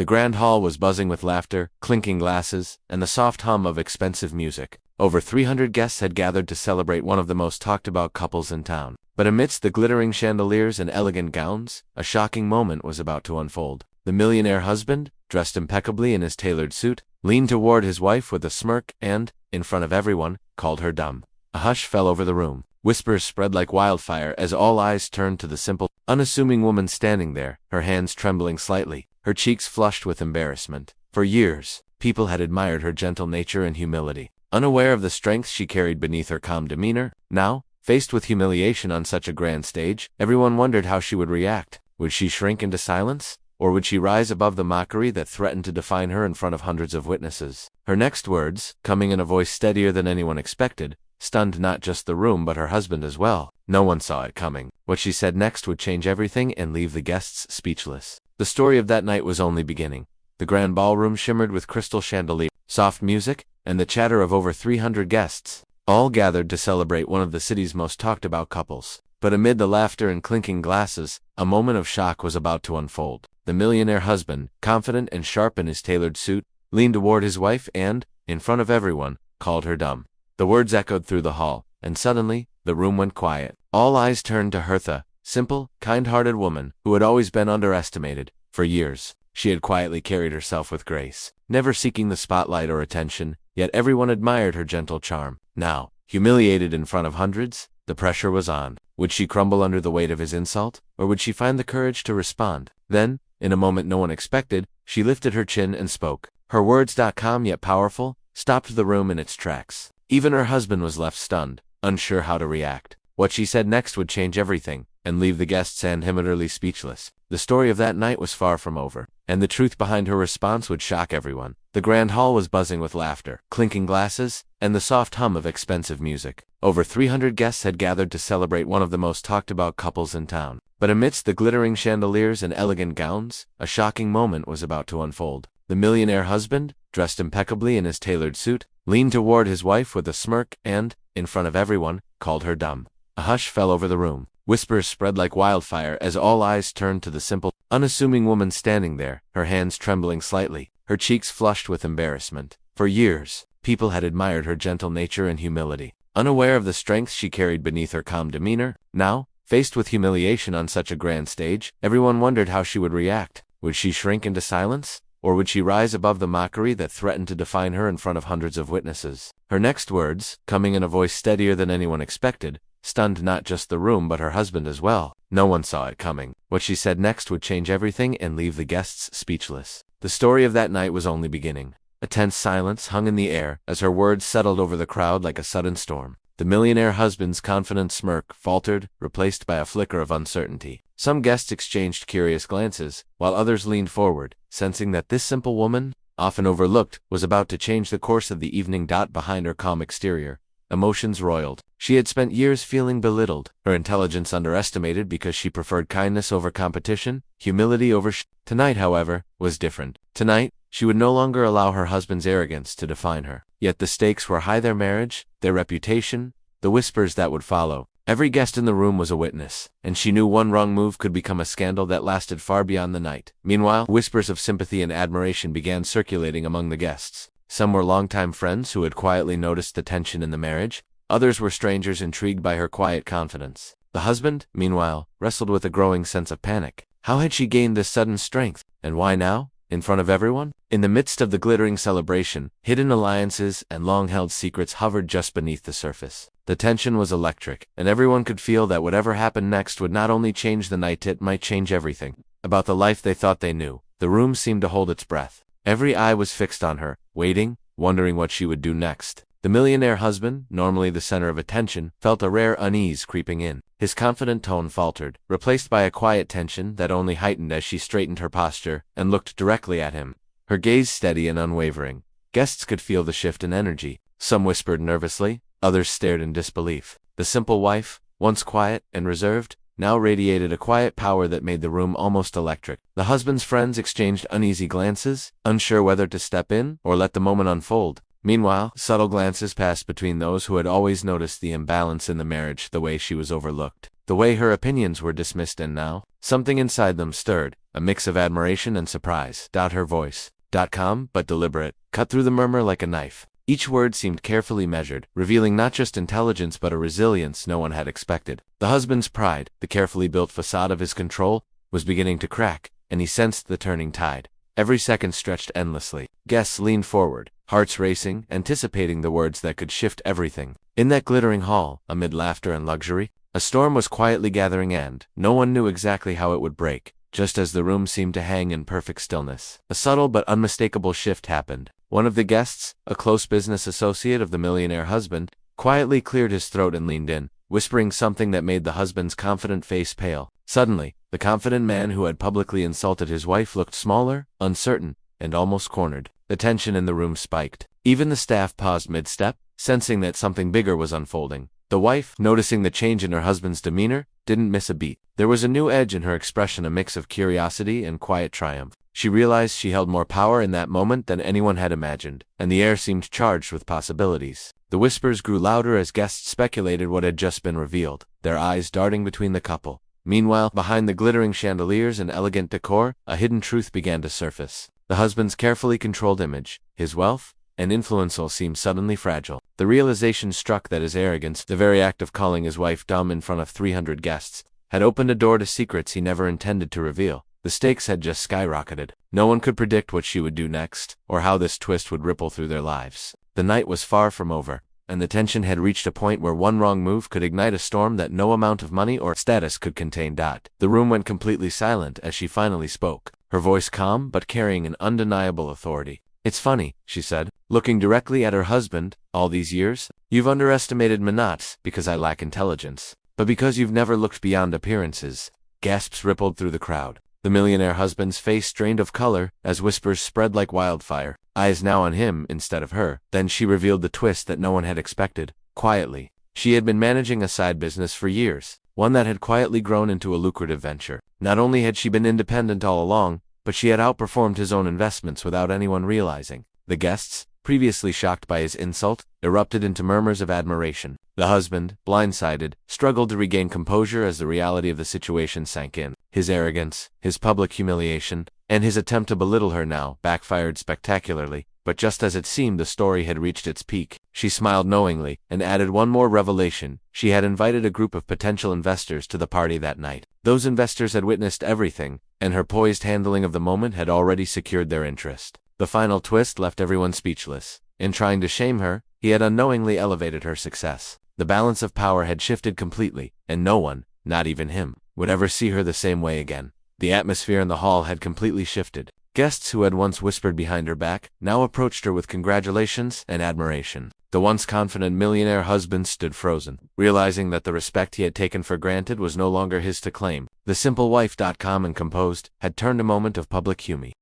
The grand hall was buzzing with laughter, clinking glasses, and the soft hum of expensive music. Over 300 guests had gathered to celebrate one of the most talked-about couples in town. But amidst the glittering chandeliers and elegant gowns, a shocking moment was about to unfold. The millionaire husband, dressed impeccably in his tailored suit, leaned toward his wife with a smirk and, in front of everyone, called her dumb. A hush fell over the room. Whispers spread like wildfire as all eyes turned to the simple, unassuming woman standing there, her hands trembling slightly, her cheeks flushed with embarrassment. For years, people had admired her gentle nature and humility. Unaware of the strength she carried beneath her calm demeanor, now, faced with humiliation on such a grand stage, everyone wondered how she would react. Would she shrink into silence? Or would she rise above the mockery that threatened to define her in front of hundreds of witnesses? Her next words, coming in a voice steadier than anyone expected, stunned not just the room but her husband as well. No one saw it coming. What she said next would change everything and leave the guests speechless. The story of that night was only beginning. The grand ballroom shimmered with crystal chandeliers, soft music, and the chatter of over 300 guests, all gathered to celebrate one of the city's most talked-about couples. But amid the laughter and clinking glasses, a moment of shock was about to unfold. The millionaire husband, confident and sharp in his tailored suit, leaned toward his wife and, in front of everyone, called her dumb. The words echoed through the hall, and suddenly, the room went quiet. All eyes turned to Hertha, simple, kind-hearted woman who had always been underestimated. For years, she had quietly carried herself with grace, never seeking the spotlight or attention, yet everyone admired her gentle charm. Now, humiliated in front of hundreds, the pressure was on. Would she crumble under the weight of his insult, or would she find the courage to respond? Then, in a moment no one expected, she lifted her chin and spoke. Her words, calm yet powerful, stopped the room in its tracks. Even her husband was left stunned, unsure how to react. What she said next would change everything, and leave the guests and him utterly speechless. The story of that night was far from over, and the truth behind her response would shock everyone. The grand hall was buzzing with laughter, clinking glasses, and the soft hum of expensive music. Over 300 guests had gathered to celebrate one of the most talked-about couples in town. But amidst the glittering chandeliers and elegant gowns, a shocking moment was about to unfold. The millionaire husband, dressed impeccably in his tailored suit, leaned toward his wife with a smirk and, in front of everyone, called her dumb. A hush fell over the room. Whispers spread like wildfire as all eyes turned to the simple, unassuming woman standing there, her hands trembling slightly, her cheeks flushed with embarrassment. For years, people had admired her gentle nature and humility. Unaware of the strength she carried beneath her calm demeanor, now, faced with humiliation on such a grand stage, everyone wondered how she would react. Would she shrink into silence? Or would she rise above the mockery that threatened to define her in front of hundreds of witnesses? Her next words, coming in a voice steadier than anyone expected, stunned not just the room but her husband as well. No one saw it coming. What she said next would change everything and leave the guests speechless. The story of that night was only beginning. A tense silence hung in the air as her words settled over the crowd like a sudden storm. The millionaire husband's confident smirk faltered, replaced by a flicker of uncertainty. Some guests exchanged curious glances, while others leaned forward, sensing that this simple woman, often overlooked, was about to change the course of the evening. Behind her calm exterior, emotions roiled. She had spent years feeling belittled, her intelligence underestimated because she preferred kindness over competition, humility over Tonight, however, was different. Tonight, she would no longer allow her husband's arrogance to define her. Yet the stakes were high: their marriage, their reputation, the whispers that would follow. Every guest in the room was a witness, and she knew one wrong move could become a scandal that lasted far beyond the night. Meanwhile, whispers of sympathy and admiration began circulating among the guests. Some were longtime friends who had quietly noticed the tension in the marriage. Others were strangers intrigued by her quiet confidence. The husband, meanwhile, wrestled with a growing sense of panic. How had she gained this sudden strength, and why now? In front of everyone? In the midst of the glittering celebration, hidden alliances and long-held secrets hovered just beneath the surface. The tension was electric, and everyone could feel that whatever happened next would not only change the night, it might change everything. About the life they thought they knew, the room seemed to hold its breath. Every eye was fixed on her, waiting, wondering what she would do next. The millionaire husband, normally the center of attention, felt a rare unease creeping in. His confident tone faltered, replaced by a quiet tension that only heightened as she straightened her posture and looked directly at him, her gaze steady and unwavering. Guests could feel the shift in energy. Some whispered nervously, others stared in disbelief. The simple wife, once quiet and reserved, now radiated a quiet power that made the room almost electric. The husband's friends exchanged uneasy glances, unsure whether to step in or let the moment unfold. Meanwhile, subtle glances passed between those who had always noticed the imbalance in the marriage, the way she was overlooked. the way her opinions were dismissed, and now, something inside them stirred, a mix of admiration and surprise. Her voice, calm but deliberate, cut through the murmur like a knife. Each word seemed carefully measured, revealing not just intelligence but a resilience no one had expected. The husband's pride, the carefully built facade of his control, was beginning to crack, and he sensed the turning tide. Every second stretched endlessly. Guests leaned forward, hearts racing, anticipating the words that could shift everything. In that glittering hall, amid laughter and luxury, a storm was quietly gathering, and no one knew exactly how it would break. Just as the room seemed to hang in perfect stillness, a subtle but unmistakable shift happened. One of the guests, a close business associate of the millionaire husband, quietly cleared his throat and leaned in, whispering something that made the husband's confident face pale. Suddenly, the confident man who had publicly insulted his wife looked smaller, uncertain, and almost cornered. The tension in the room spiked. Even the staff paused mid-step, sensing that something bigger was unfolding. The wife, noticing the change in her husband's demeanor, didn't miss a beat. There was a new edge in her expression, a mix of curiosity and quiet triumph. She realized she held more power in that moment than anyone had imagined, and the air seemed charged with possibilities. The whispers grew louder as guests speculated what had just been revealed, their eyes darting between the couple. Meanwhile, behind the glittering chandeliers and elegant decor, a hidden truth began to surface. The husband's carefully controlled image, his wealth, and influence all seemed suddenly fragile. The realization struck that his arrogance, the very act of calling his wife dumb in front of 300 guests, had opened a door to secrets he never intended to reveal. The stakes had just skyrocketed. No one could predict what she would do next, or how this twist would ripple through their lives. The night was far from over, and the tension had reached a point where one wrong move could ignite a storm that no amount of money or status could contain. The room went completely silent as she finally spoke, her voice calm but carrying an undeniable authority. "It's funny," she said, looking directly at her husband. "All these years, you've underestimated me, not because I lack intelligence, but because you've never looked beyond appearances." Gasps rippled through the crowd. The millionaire husband's face drained of color as whispers spread like wildfire, eyes now on him instead of her. Then she revealed the twist that no one had expected. Quietly, she had been managing a side business for years, one that had quietly grown into a lucrative venture. Not only had she been independent all along, but she had outperformed his own investments without anyone realizing. The guests, previously shocked by his insult, erupted into murmurs of admiration. The husband, blindsided, struggled to regain composure as the reality of the situation sank in. His arrogance, his public humiliation, and his attempt to belittle her now backfired spectacularly. But just as it seemed the story had reached its peak, she smiled knowingly and added one more revelation. She had invited a group of potential investors to the party that night. Those investors had witnessed everything, and her poised handling of the moment had already secured their interest. The final twist left everyone speechless. In trying to shame her, he had unknowingly elevated her success. The balance of power had shifted completely, and no one, not even him, would ever see her the same way again. The atmosphere in the hall had completely shifted. Guests who had once whispered behind her back now approached her with congratulations and admiration. The once confident millionaire husband stood frozen, realizing that the respect he had taken for granted was no longer his to claim. The simple wife, calm and composed, had turned a moment of public humiliation